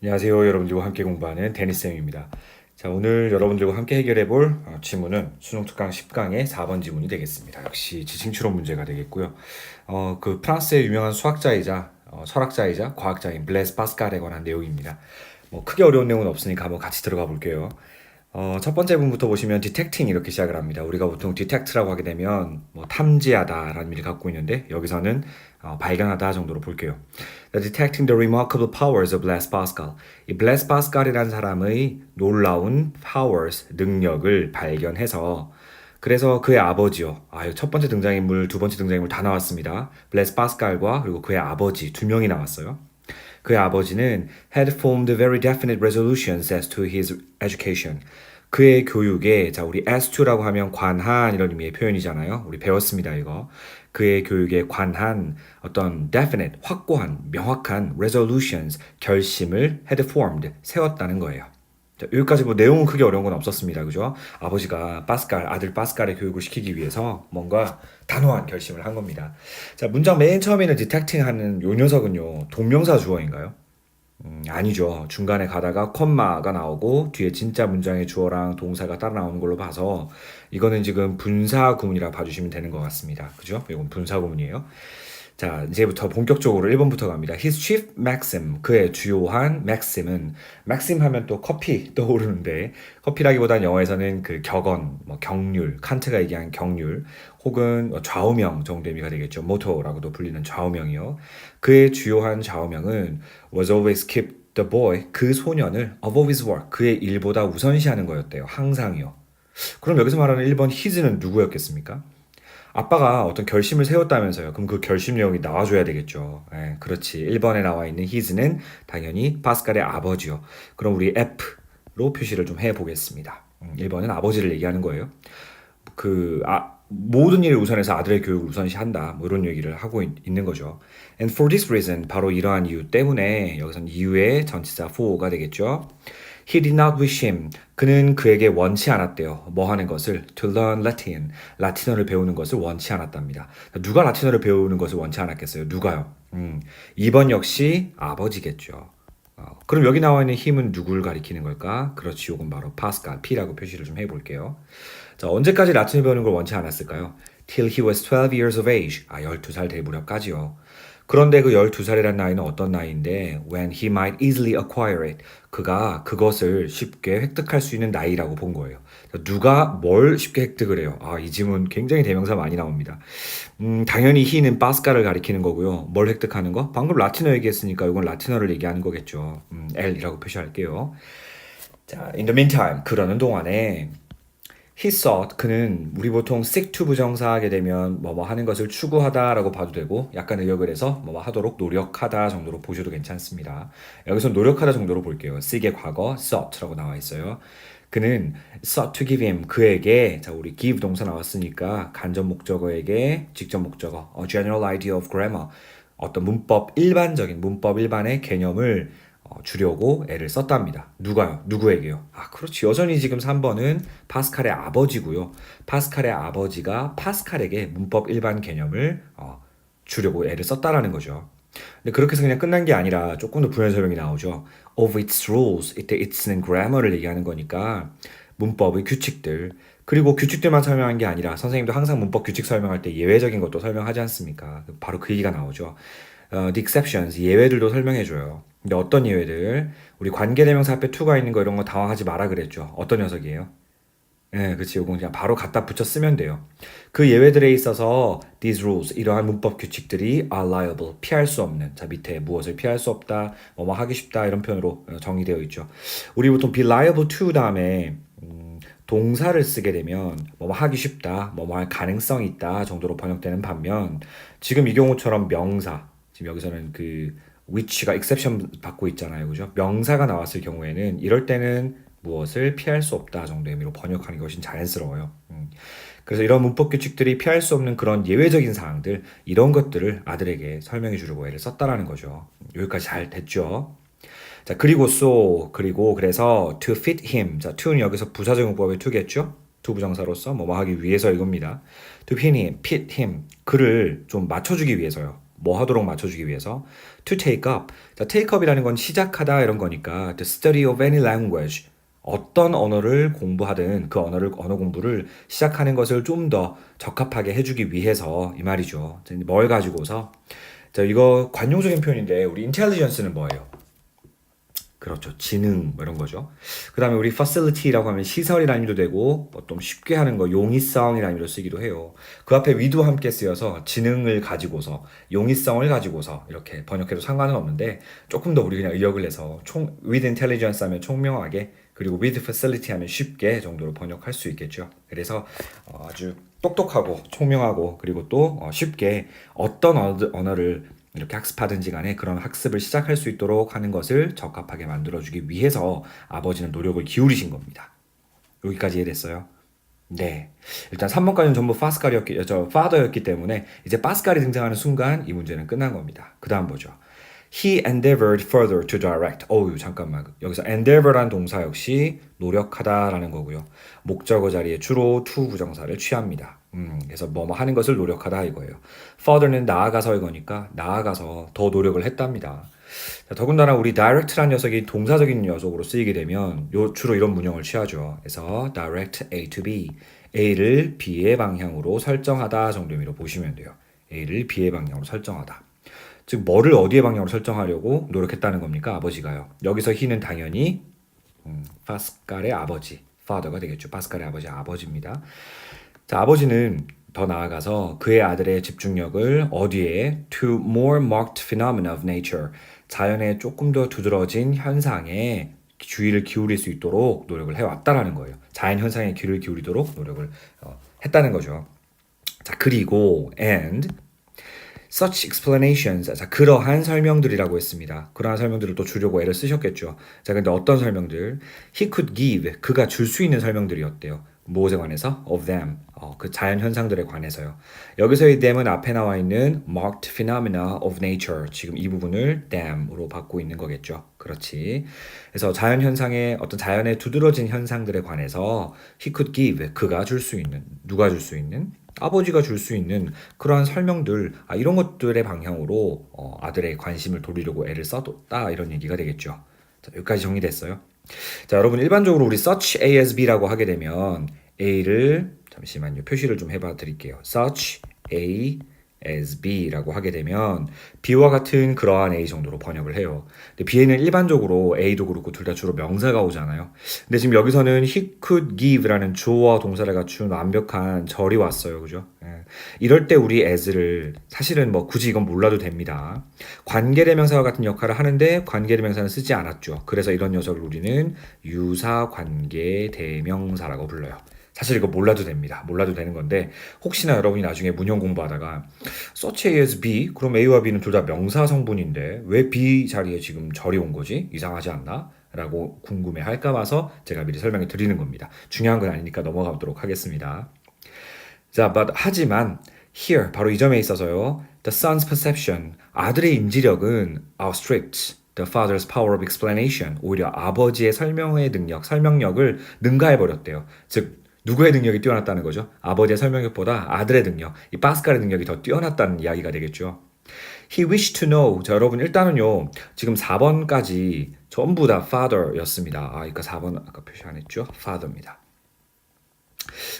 안녕하세요. 여러분들과 함께 공부하는 데니쌤입니다. 자, 오늘 여러분들과 함께 해결해 볼 지문은 수능 특강 10강의 4번 지문이 되겠습니다. 역시 지층추론 문제가 되겠고요. 그 프랑스의 유명한 수학자이자 철학자이자 과학자인 블레스 파스칼에 관한 내용입니다. 뭐 크게 어려운 내용은 없으니까 한번 같이 들어가 볼게요. 첫 번째 부분부터 보시면 detecting 이렇게 시작을 합니다. 우리가 보통 detect라고 하게 되면 뭐 탐지하다라는 의미를 갖고 있는데 여기서는 발견하다 정도로 볼게요. Detecting the remarkable powers of Blaise Pascal. 이 블레스 파스칼이라는 사람의 놀라운 powers, 능력을 발견해서 그래서 그의 아버지요. 첫 번째 등장인물, 두 번째 등장인물 다 나왔습니다. 블레스 파스칼과 그리고 그의 아버지 두 명이 나왔어요. 그의 아버지는 had formed very definite resolutions as to his education. 그의 교육에 우리 as to라고 하면 관한 이런 의미의 표현이잖아요. 우리 배웠습니다, 이거. 그의 교육에 관한 어떤 definite, 확고한, 명확한 resolutions, 결심을 had formed, 세웠다는 거예요. 자, 여기까지 뭐 내용은 크게 어려운 건 없었습니다. 그죠? 아버지가 아들 파스칼의 교육을 시키기 위해서 뭔가 단호한 결심을 한 겁니다. 자, 문장 맨 처음에는 detecting 하는 요 녀석은요, 동명사 주어인가요? 아니죠. 중간에 가다가 콤마가 나오고 뒤에 진짜 문장의 주어랑 동사가 따라 나오는 걸로 봐서 이거는 지금 분사 구문이라 봐주시면 되는 것 같습니다. 그죠? 이건 분사 구문이에요. 자, 이제부터 본격적으로 1번부터 갑니다. His chief maxim, 그의 주요한 maxim은, maxim 하면 또 커피 떠오르는데, 커피라기보단 영어에서는 그 격언, 뭐 경률, 칸트가 얘기한 경률, 혹은 좌우명 정도 의미가 되겠죠. 모토라고도 불리는 좌우명이요. 그의 주요한 좌우명은 was always keep the boy, 그 소년을 above his work, 그의 일보다 우선시하는 거였대요. 항상이요. 그럼 여기서 말하는 1번 his는 누구였겠습니까? 아빠가 어떤 결심을 세웠다면서요. 그럼 그 결심 내용이 나와줘야 되겠죠. 그렇지. 1번에 나와 있는 his는 당연히 파스칼의 아버지요. 그럼 우리 F로 표시를 좀 해보겠습니다. 1번은 아버지를 얘기하는 거예요. 모든 일을 우선해서 아들의 교육을 우선시한다. 뭐 이런 얘기를 하고 있는 거죠. And for this reason, 바로 이러한 이유 때문에 여기서는 이유의 전치사 for가 되겠죠. He did not wish him. 그는 그에게 원치 않았대요. 뭐 하는 것을? To learn Latin. 라틴어를 배우는 것을 원치 않았답니다. 누가 라틴어를 배우는 것을 원치 않았겠어요? 누가요? 2번 역시 아버지겠죠. 그럼 여기 나와 있는 힘은 누구를 가리키는 걸까? 그렇지, 이건 바로 파스칼, P라고 표시를 좀 해볼게요. 자, 언제까지 라틴을 배우는 걸 원치 않았을까요? Till he was 12 years of age. 12살 될 무렵까지요. 그런데 그 12살이란 나이는 어떤 나이인데 when he might easily acquire it. 그가 그것을 쉽게 획득할 수 있는 나이라고 본 거예요. 누가 뭘 쉽게 획득을 해요? 이 질문 굉장히 대명사 많이 나옵니다. 당연히 he는 파스칼을 가리키는 거고요. 뭘 획득하는 거? 방금 라틴어 얘기했으니까 이건 라틴어를 얘기하는 거겠죠. L이라고 표시할게요. 자, in the meantime, 그러는 동안에 he sought, 그는 우리 보통 seek to 부정사 하게 되면 뭐뭐 하는 것을 추구하다라고 봐도 되고 약간 의역을 해서 뭐뭐 하도록 노력하다 정도로 보셔도 괜찮습니다. 여기서 노력하다 정도로 볼게요. seek의 과거 sought라고 나와 있어요. 그는 sought to give him, 그에게, 자, 우리 give 동사 나왔으니까 간접 목적어에게 직접 목적어, a general idea of grammar, 어떤 일반적인 문법 일반의 개념을 주려고 애를 썼답니다. 누가요? 누구에게요? 그렇지. 여전히 지금 3번은 파스칼의 아버지고요. 파스칼의 아버지가 파스칼에게 문법 일반 개념을 주려고 애를 썼다라는 거죠. 근데 그렇게 해서 그냥 끝난 게 아니라 조금 더 부연 설명이 나오죠. Of its rules, 이때 it's는 grammar를 얘기하는 거니까 문법의 규칙들, 그리고 규칙들만 설명한 게 아니라 선생님도 항상 문법 규칙 설명할 때 예외적인 것도 설명하지 않습니까? 바로 그 얘기가 나오죠. The exceptions, 예외들도 설명해줘요. 근데 어떤 예외들? 우리 관계대명사 앞에 to가 있는 거 이런 거 당황하지 마라 그랬죠. 어떤 녀석이에요? 그치. 이건 그냥 바로 갖다 붙여 쓰면 돼요. 그 예외들에 있어서 these rules, 이러한 문법 규칙들이 are liable, 피할 수 없는. 자, 밑에 무엇을 피할 수 없다, 뭐뭐 하기 쉽다 이런 표현으로 정의되어 있죠. 우리 보통 be liable to 다음에 동사를 쓰게 되면 뭐뭐 하기 쉽다, 뭐뭐 할 가능성이 있다 정도로 번역되는 반면 지금 이 경우처럼 명사, 지금 여기서는 그 which가 exception 받고 있잖아요. 그죠? 명사가 나왔을 경우에는 이럴 때는 무엇을 피할 수 없다 정도의 의미로 번역하는 것이 자연스러워요. 그래서 이런 문법 규칙들이 피할 수 없는 그런 예외적인 사항들, 이런 것들을 아들에게 설명해 주려고 애를 썼다라는 거죠. 여기까지 잘 됐죠? 자, 그리고 그래서 to fit him. 자, to는 여기서 부사적용법의 to겠죠? to 부정사로서 뭐뭐 하기 위해서 이겁니다. to fit him, 그를 좀 맞춰주기 위해서요. 뭐 하도록 맞춰주기 위해서 to take up. 자, take up이라는 건 시작하다 이런 거니까 the study of any language. 어떤 언어를 공부하든 그 언어 공부를 시작하는 것을 좀 더 적합하게 해주기 위해서 이 말이죠. 자, 뭘 가지고서 자, 이거 관용적인 표현인데 우리 intelligence는 뭐예요? 그렇죠. 지능 뭐 이런 거죠. 그다음에 우리 facility라고 하면 시설이라는 의미도 되고 좀 쉽게 하는 거 용이성이라는 의미로 쓰기도 해요. 그 앞에 위도 함께 쓰여서 지능을 가지고서 용이성을 가지고서 이렇게 번역해도 상관은 없는데 조금 더 우리 그냥 의역을 내서 with intelligence 하면 총명하게 그리고 with facility 하면 쉽게 정도로 번역할 수 있겠죠. 그래서 아주 똑똑하고 총명하고 그리고 또 쉽게 어떤 언어를 이렇게 학습하든지 간에 그런 학습을 시작할 수 있도록 하는 것을 적합하게 만들어주기 위해서 아버지는 노력을 기울이신 겁니다. 여기까지 이해됐어요? 네. 일단 3번까지는 전부 father였기 때문에 이제 파스칼이 등장하는 순간 이 문제는 끝난 겁니다. 그 다음 보죠. He endeavored further to direct. 어우, 잠깐만. 여기서 endeavor란 동사 역시 노력하다라는 거고요. 목적어 자리에 주로 to 부정사를 취합니다. 그래서 뭐뭐 하는 것을 노력하다 이거예요. further는 나아가서 이거니까 나아가서 더 노력을 했답니다. 자, 더군다나 우리 direct란 녀석이 동사적인 녀석으로 쓰이게 되면 주로 이런 문형을 취하죠. 그래서 direct A to B. A를 B의 방향으로 설정하다 정도 의미로 보시면 돼요. A를 B의 방향으로 설정하다. 즉 뭐를 어디의 방향으로 설정하려고 노력했다는 겁니까? 아버지가요. 여기서 he는 당연히 파스칼의 아버지, father가 되겠죠. 파스칼의 아버지입니다. 자, 아버지는 더 나아가서 그의 아들의 집중력을 어디에 to more marked phenomena of nature, 자연의 조금 더 두드러진 현상에 주의를 기울일 수 있도록 노력을 해왔다라는 거예요. 자연 현상에 귀를 기울이도록 노력을 했다는 거죠. 자, 그리고 and such explanations. 자, 그러한 설명들이라고 했습니다. 그러한 설명들을 또 주려고 애를 쓰셨겠죠. 자, 근데 어떤 설명들? He could give. 그가 줄 수 있는 설명들이었대요. 무엇에 관해서? Of them. 그 자연 현상들에 관해서요. 여기서의 them은 앞에 나와 있는 marked phenomena of nature. 지금 이 부분을 them으로 받고 있는 거겠죠. 그렇지. 그래서 자연 현상의 어떤 자연의 두드러진 현상들에 관해서 he could give. 그가 줄 수 있는. 누가 줄 수 있는? 아버지가 줄 수 있는 그러한 설명들, 이런 것들의 방향으로 아들의 관심을 돌리려고 애를 써뒀다 이런 얘기가 되겠죠. 자, 여기까지 정리됐어요. 자, 여러분 일반적으로 우리 such A as B라고 하게 되면 A를 잠시만요. 표시를 좀 해봐 드릴게요. such A as B라고 하게 되면 B와 같은 그러한 A 정도로 번역을 해요. 근데 B에는 일반적으로 A도 그렇고 둘 다 주로 명사가 오잖아요. 근데 지금 여기서는 he could give라는 주어와 동사를 갖춘 완벽한 절이 왔어요. 그죠? 예. 이럴 때 우리 as를 사실은 뭐 굳이 이건 몰라도 됩니다. 관계대명사와 같은 역할을 하는데 관계대명사는 쓰지 않았죠. 그래서 이런 녀석을 우리는 유사관계대명사라고 불러요. 사실 이거 몰라도 됩니다. 몰라도 되는 건데 혹시나 여러분이 나중에 문형 공부하다가 such A as B 그럼 A와 B는 둘 다 명사 성분인데 왜 B 자리에 지금 절이 온 거지? 이상하지 않나? 라고 궁금해 할까 봐서 제가 미리 설명해 드리는 겁니다. 중요한 건 아니니까 넘어가도록 하겠습니다. 자, 하지만 here 바로 이 점에 있어서요. The son's perception 아들의 인지력은 outstripped the father's power of explanation 오히려 아버지의 설명력을 능가해 버렸대요. 즉 누구의 능력이 뛰어났다는 거죠? 아버지의 설명력보다 아들의 능력, 이 파스칼의 능력이 더 뛰어났다는 이야기가 되겠죠. He wished to know. 자, 여러분 일단은요. 지금 4번까지 전부 다 father였습니다. 그러니까 4번 아까 표시 안 했죠? father입니다.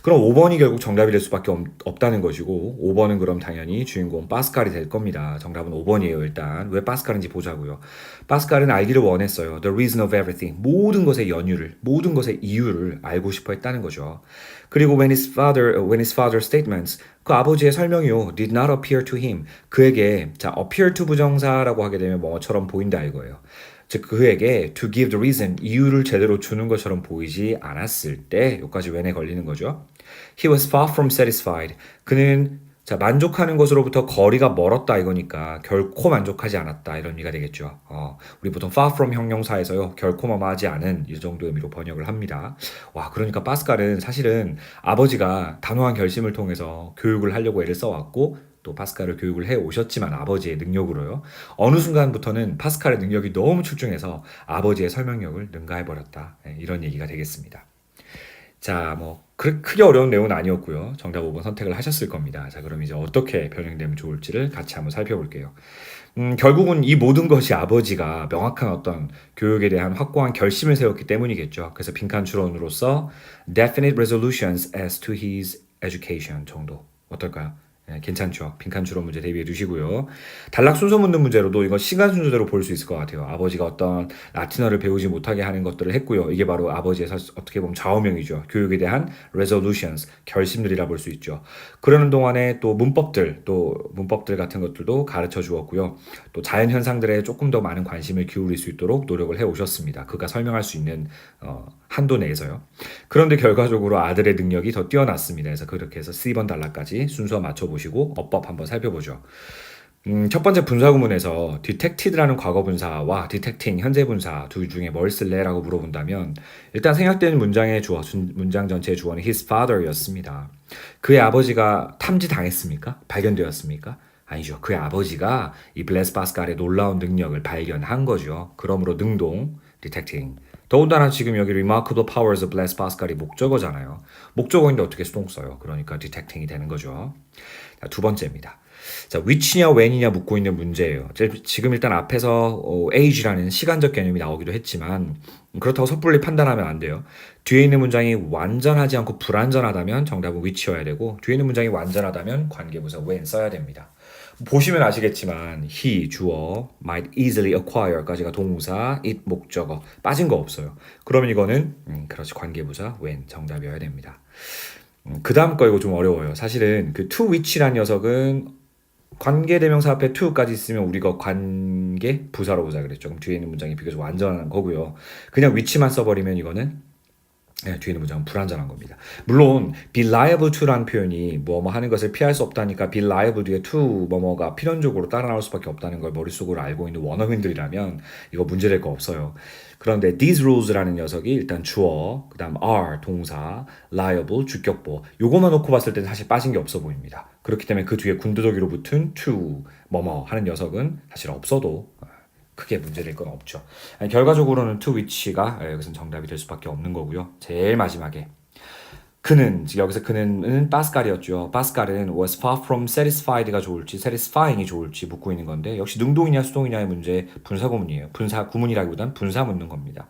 그럼 5번이 결국 정답이 될 수밖에 없다는 것이고 5번은 그럼 당연히 주인공 파스칼이 될 겁니다. 정답은 5번이에요. 일단 왜 파스칼인지 보자고요. 파스칼은 알기를 원했어요. The reason of everything. 모든 것의 연유를, 모든 것의 이유를 알고 싶어 했다는 거죠. 그리고 when his father's statements 그 아버지의 설명이요. did not appear to him. 그에게 자 appear to 부정사라고 하게 되면 뭐처럼 보인다 이거예요. 즉 그에게 to give the reason 이유를 제대로 주는 것처럼 보이지 않았을 때 여기까지 when에 걸리는 거죠. He was far from satisfied. 그는 자 만족하는 것으로부터 거리가 멀었다 이거니까 결코 만족하지 않았다 이런 의미가 되겠죠. 우리 보통 far from 형용사에서요 결코 뭐뭐하지 않은 이 정도 의미로 번역을 합니다. 와 그러니까 파스칼은 사실은 아버지가 단호한 결심을 통해서 교육을 하려고 애를 써왔고 또 파스칼을 교육을 해 오셨지만 아버지의 능력으로요. 어느 순간부터는 파스칼의 능력이 너무 출중해서 아버지의 설명력을 능가해버렸다. 이런 얘기가 되겠습니다. 자, 뭐 크게 어려운 내용은 아니었고요. 정답 5번 선택을 하셨을 겁니다. 자, 그럼 이제 어떻게 변형되면 좋을지를 같이 한번 살펴볼게요. 결국은 이 모든 것이 아버지가 명확한 어떤 교육에 대한 확고한 결심을 세웠기 때문이겠죠. 그래서 빈칸 추론으로서 definite resolutions as to his education 정도 어떨까요? 예, 괜찮죠. 빈칸 추론 문제 대비해 두시고요. 단락 순서 묻는 문제로도 이거 시간 순서대로 볼 수 있을 것 같아요. 아버지가 어떤 라틴어를 배우지 못하게 하는 것들을 했고요. 이게 바로 아버지의 어떻게 보면 좌우명이죠. 교육에 대한 resolutions, 결심들이라 볼 수 있죠. 그러는 동안에 또 문법들 같은 것들도 가르쳐 주었고요. 또 자연 현상들에 조금 더 많은 관심을 기울일 수 있도록 노력을 해 오셨습니다. 그가 설명할 수 있는 한도 내에서요. 그런데 결과적으로 아들의 능력이 더 뛰어났습니다. 그래서 그렇게 해서 C번 단락까지 순서 맞춰보시고 어법 한번 살펴보죠. 첫 번째 분사 구문에서 detected라는 과거 분사와 detecting 현재 분사 둘 중에 뭘 쓸래라고 물어본다면 일단 생략된 문장의 주어, 문장 전체의 주어는 his father였습니다. 그의 아버지가 탐지 당했습니까? 발견되었습니까? 아니죠. 그의 아버지가 이 블레스 파스칼의 놀라운 능력을 발견한 거죠. 그러므로 능동, detecting. 더군다나 지금 여기 remarkable powers of Blaise Pascal이 목적어잖아요. 목적어인데 어떻게 수동 써요? 그러니까 detecting이 되는 거죠. 자, 두 번째입니다. 자, which냐 when이냐 묻고 있는 문제예요. 지금 일단 앞에서 age라는 시간적 개념이 나오기도 했지만 그렇다고 섣불리 판단하면 안 돼요. 뒤에 있는 문장이 완전하지 않고 불완전하다면 정답은 which여야 되고 뒤에 있는 문장이 완전하다면 관계부사 when 써야 됩니다. 보시면 아시겠지만 he 주어, might easily acquire까지가 동사, it 목적어 빠진 거 없어요. 그러면 이거는 그렇지 관계부사 when 정답이어야 됩니다. 그 다음 거 이거 좀 어려워요. 사실은 그 to which라는 녀석은 관계대명사 앞에 to까지 있으면 우리가 관계 부사로 보자 그랬죠. 그럼 뒤에 있는 문장이 비교적 완전한 거고요. 그냥 which만 써버리면 이거는 네, 뒤에 있는 문장은 불완전한 겁니다. 물론 be liable to라는 표현이 뭐뭐 하는 것을 피할 수 없다니까 be liable 뒤에 to 뭐뭐가 필연적으로 따라 나올 수밖에 없다는 걸 머릿속으로 알고 있는 원어민들이라면 이거 문제될 거 없어요. 그런데 these rules라는 녀석이 일단 주어, 그 다음 are 동사, liable 주격보 요거만 놓고 봤을 때는 사실 빠진 게 없어 보입니다. 그렇기 때문에 그 뒤에 군더더기로 붙은 to 뭐뭐 하는 녀석은 사실 없어도 크게 문제될 건 없죠. 아니, 결과적으로는 to which가 여기서 정답이 될 수밖에 없는 거고요. 제일 마지막에 그는 여기서 그는 파스칼이었죠. 파스칼은 was far from satisfied가 좋을지 satisfying이 좋을지 묻고 있는 건데 역시 능동이냐 수동이냐의 문제 분사 구문이에요. 분사 구문이라기보단 분사 묻는 겁니다.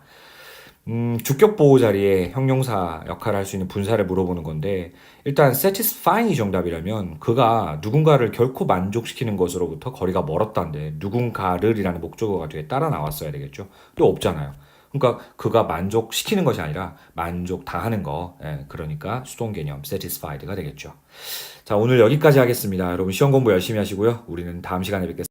주격 보호 자리에 형용사 역할을 할 수 있는 분사를 물어보는 건데 일단 satisfying이 정답이라면 그가 누군가를 결코 만족시키는 것으로부터 거리가 멀었다는데 누군가를이라는 목적어가 뒤에 따라 나왔어야 되겠죠. 또 없잖아요. 그러니까 그가 만족시키는 것이 아니라 만족당하는 거. 예, 그러니까 수동 개념 satisfied가 되겠죠. 자, 오늘 여기까지 하겠습니다. 여러분 시험 공부 열심히 하시고요. 우리는 다음 시간에 뵙겠습니다.